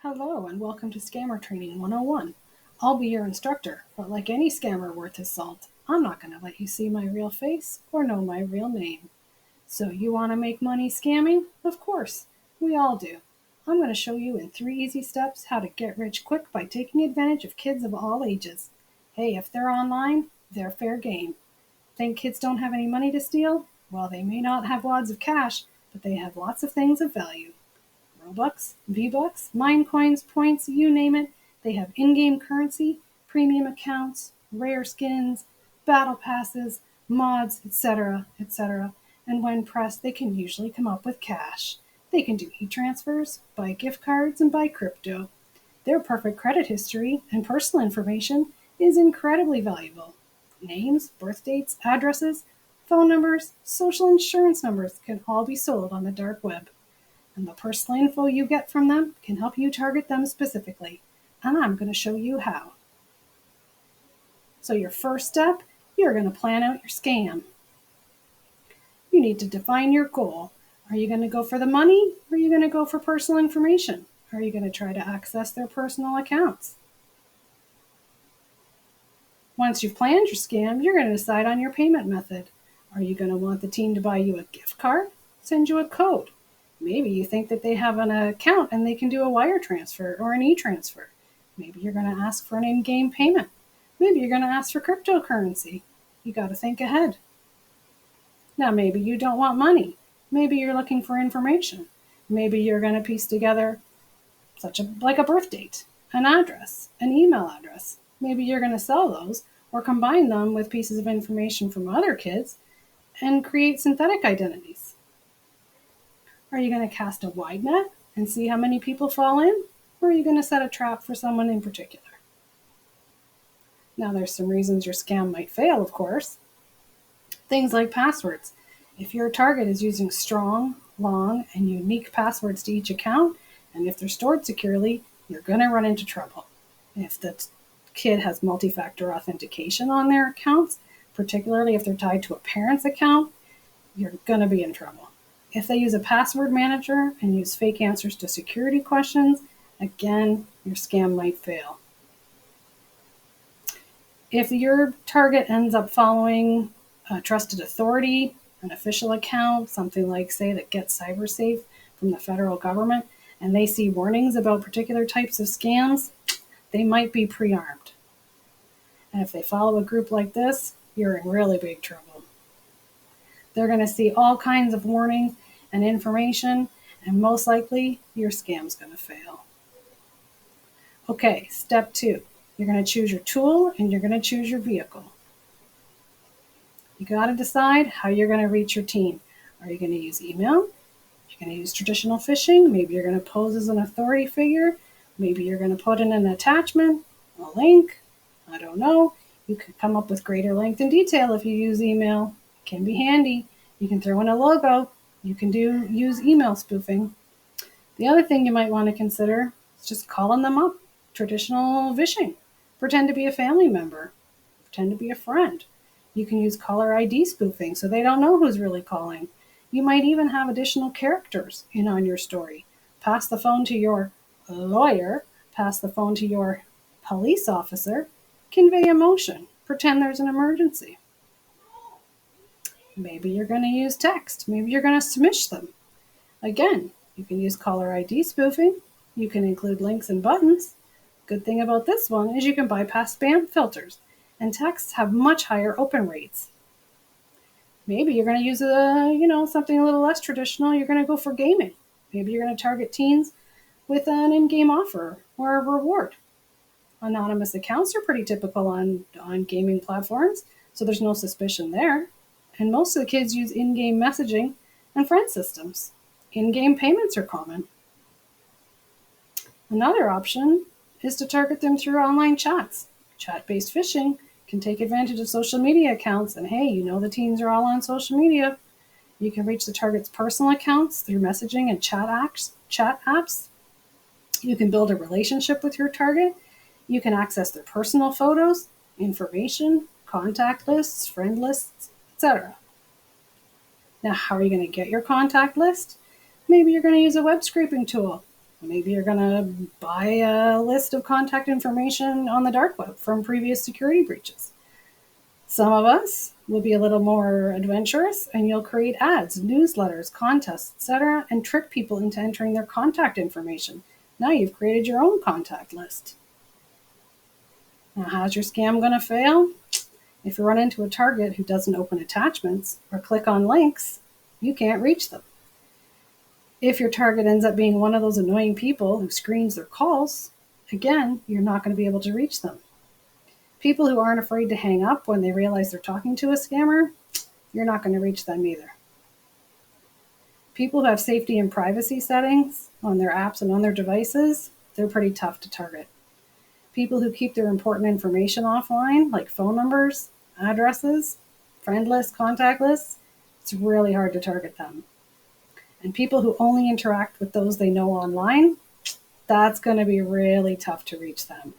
Hello and welcome to Scammer Training 101. I'll be your instructor, but like any scammer worth his salt, I'm not going to let you see my real face or know my real name. So you want to make money scamming? Of course, we all do. I'm going to show you in 3 easy steps how to get rich quick by taking advantage of kids of all ages. Hey, if they're online, they're fair game. Think kids don't have any money to steal? Well, they may not have wads of cash, but they have lots of things of value. Robux, V-Bucks, mine coins, points, you name it. They have in-game currency, premium accounts, rare skins, battle passes, mods, etc., etc. And when pressed, they can usually come up with cash. They can do e-transfers, buy gift cards, and buy crypto. Their perfect credit history and personal information is incredibly valuable. Names, birth dates, addresses, phone numbers, social insurance numbers can all be sold on the dark web. And the personal info you get from them can help you target them specifically. And I'm going to show you how. So your first step, you're going to plan out your scam. You need to define your goal. Are you going to go for the money or are you going to go for personal information? Are you going to try to access their personal accounts? Once you've planned your scam, you're going to decide on your payment method. Are you going to want the team to buy you a gift card? Send you a code? Maybe you think that they have an account and they can do a wire transfer or an e-transfer. Maybe you're going to ask for an in-game payment. Maybe you're going to ask for cryptocurrency. You got to think ahead. Now, maybe you don't want money. Maybe you're looking for information. Maybe you're going to piece together like a birth date, an address, an email address. Maybe you're going to sell those or combine them with pieces of information from other kids and create synthetic identities. Are you going to cast a wide net and see how many people fall in? Or are you going to set a trap for someone in particular? Now, there's some reasons your scam might fail, of course. Things like passwords. If your target is using strong, long, and unique passwords to each account, and if they're stored securely, you're going to run into trouble. If the kid has multi-factor authentication on their accounts, particularly if they're tied to a parent's account, you're going to be in trouble. If they use a password manager and use fake answers to security questions, again, your scam might fail. If your target ends up following a trusted authority, an official account, something like, say, that Get CyberSafe from the federal government, and they see warnings about particular types of scams, they might be pre-armed. And if they follow a group like this, you're in really big trouble. They're going to see all kinds of warnings and information, and most likely your scam's going to fail. Okay, step 2. You're going to choose your tool and you're going to choose your vehicle. You got to decide how you're going to reach your team. Are you going to use email? You're going to use traditional phishing? Maybe you're going to pose as an authority figure. Maybe you're going to put in an attachment, a link. I don't know. You could come up with greater length and detail if you use email. It can be handy. You can throw in a logo. You can use email spoofing. The other thing you might want to consider is just calling them up. Traditional phishing. Pretend to be a family member. Pretend to be a friend. You can use caller ID spoofing so they don't know who's really calling. You might even have additional characters on your story. Pass the phone to your lawyer. Pass the phone to your police officer. Convey emotion. Pretend there's an emergency. Maybe you're going to use text. Maybe you're going to smish them. Again, you can use caller ID spoofing. You can include links and buttons. Good thing about this one is you can bypass spam filters, and texts have much higher open rates. Maybe you're going to use something a little less traditional. You're going to go for gaming. Maybe you're going to target teens with an in-game offer or a reward. Anonymous accounts are pretty typical on gaming platforms, so there's no suspicion there. And most of the kids use in-game messaging and friend systems. In-game payments are common. Another option is to target them through online chats. Chat-based phishing can take advantage of social media accounts, and hey, the teens are all on social media. You can reach the target's personal accounts through messaging and chat apps. You can build a relationship with your target. You can access their personal photos, information, contact lists, friend lists, etc. Now, how are you going to get your contact list? Maybe you're going to use a web scraping tool. Maybe you're going to buy a list of contact information on the dark web from previous security breaches. Some of us will be a little more adventurous, and you'll create ads, newsletters, contests, etc., and trick people into entering their contact information. Now you've created your own contact list. Now, how's your scam going to fail? If you run into a target who doesn't open attachments or click on links, you can't reach them. If your target ends up being one of those annoying people who screens their calls, again, you're not going to be able to reach them. People who aren't afraid to hang up when they realize they're talking to a scammer, you're not going to reach them either. People who have safety and privacy settings on their apps and on their devices, they're pretty tough to target. People who keep their important information offline, like phone numbers, addresses, friend lists, contact lists, it's really hard to target them. And people who only interact with those they know online, that's going to be really tough to reach them.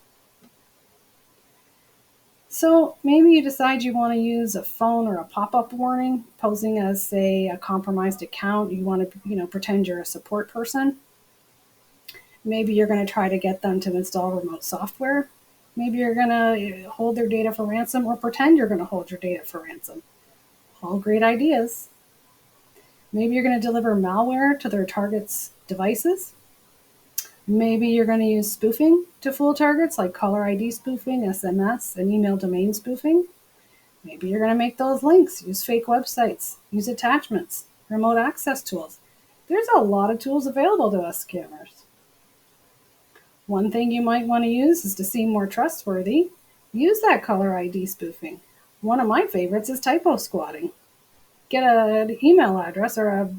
So maybe you decide you want to use a phone or a pop-up warning, posing as, say, a compromised account. You want to, pretend you're a support person. Maybe you're going to try to get them to install remote software. Maybe you're going to hold their data for ransom or pretend you're going to hold your data for ransom. All great ideas. Maybe you're going to deliver malware to their target's devices. Maybe you're going to use spoofing to fool targets, like caller ID spoofing, SMS, and email domain spoofing. Maybe you're going to make those links, use fake websites, use attachments, remote access tools. There's a lot of tools available to us scammers. One thing you might want to use is to seem more trustworthy. Use that caller ID spoofing. One of my favorites is typo squatting. Get an email address or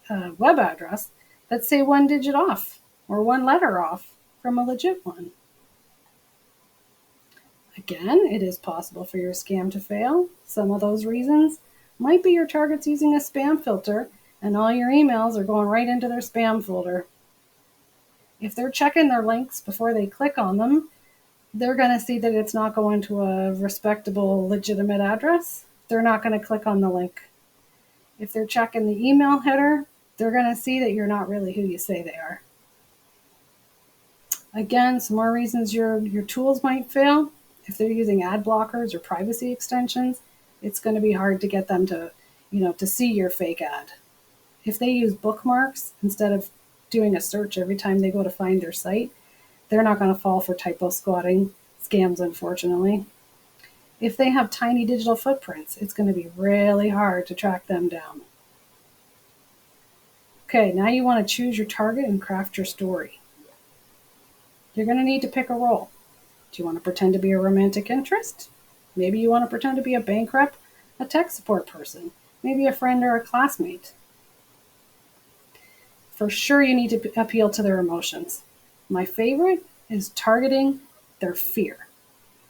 a web address that's, say, one digit off or one letter off from a legit one. Again, it is possible for your scam to fail. Some of those reasons might be your target's using a spam filter and all your emails are going right into their spam folder. If they're checking their links before they click on them, they're going to see that it's not going to a respectable, legitimate address. They're not going to click on the link. If they're checking the email header, they're going to see that you're not really who you say they are. Again, some more reasons your tools might fail. If they're using ad blockers or privacy extensions, it's going to be hard to get them to see your fake ad. If they use bookmarks instead of doing a search every time they go to find their site, they're not going to fall for typo squatting scams, unfortunately. If they have tiny digital footprints, it's going to be really hard to track them down. Okay, now you want to choose your target and craft your story. You're going to need to pick a role. Do you want to pretend to be a romantic interest? Maybe you want to pretend to be a bank rep, a tech support person, maybe a friend or a classmate. For sure, you need to appeal to their emotions. My favorite is targeting their fear.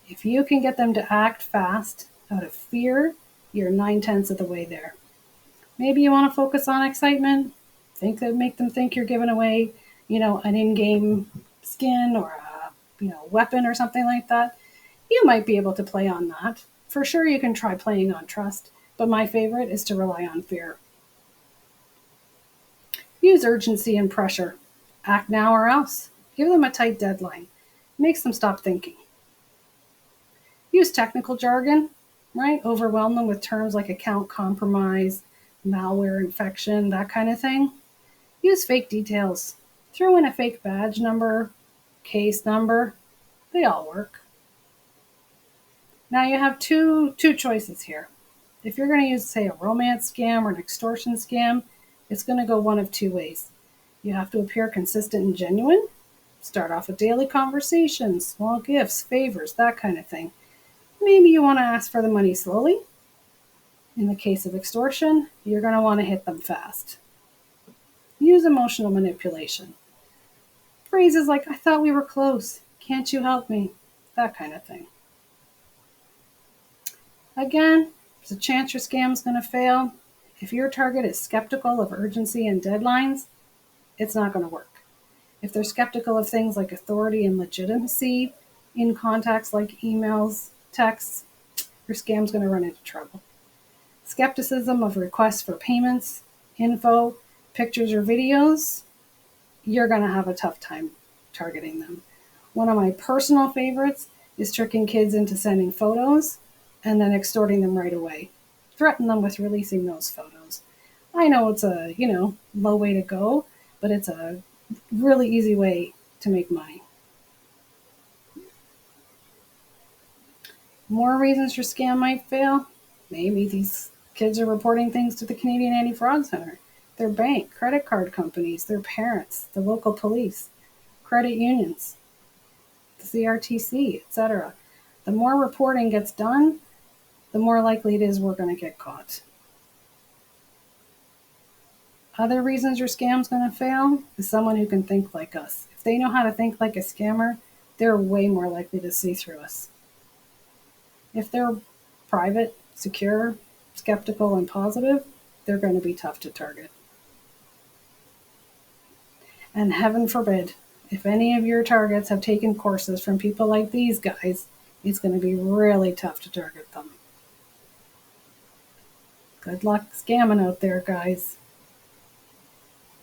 If you can get them to act fast out of fear, you're 9/10 of the way there. Maybe you want to focus on excitement, make them think you're giving away, an in-game skin or a weapon or something like that. You might be able to play on that. For sure, you can try playing on trust, but my favorite is to rely on fear. Use urgency and pressure. Act now or else. Give them a tight deadline. Makes them stop thinking. Use technical jargon, right? Overwhelm them with terms like account compromise, malware infection, that kind of thing. Use fake details. Throw in a fake badge number, case number. They all work. Now you have two choices here. If you're going to use, say, a romance scam or an extortion scam, it's going to go one of two ways. You have to appear consistent and genuine. Start off with daily conversations, small gifts, favors, that kind of thing. Maybe you want to ask for the money slowly. In the case of extortion, you're going to want to hit them fast. Use emotional manipulation. Phrases like, I thought we were close. Can't you help me? That kind of thing. Again, there's a chance your scam's going to fail. If your target is skeptical of urgency and deadlines, it's not going to work. If they're skeptical of things like authority and legitimacy in contacts like emails, texts, your scam's going to run into trouble. Skepticism of requests for payments, info, pictures, or videos, you're going to have a tough time targeting them. One of my personal favorites is tricking kids into sending photos and then extorting them right away. Threaten them with releasing those photos. I know it's a, low way to go, but it's a really easy way to make money. More reasons your scam might fail? Maybe these kids are reporting things to the Canadian Anti-Fraud Center, their bank, credit card companies, their parents, the local police, credit unions, the CRTC, etc. The more reporting gets done, the more likely it is we're going to get caught. Other reasons your scam's going to fail is someone who can think like us. If they know how to think like a scammer, they're way more likely to see through us. If they're private, secure, skeptical, and positive, they're going to be tough to target. And heaven forbid, if any of your targets have taken courses from people like these guys, it's going to be really tough to target them. Good luck scamming out there, guys.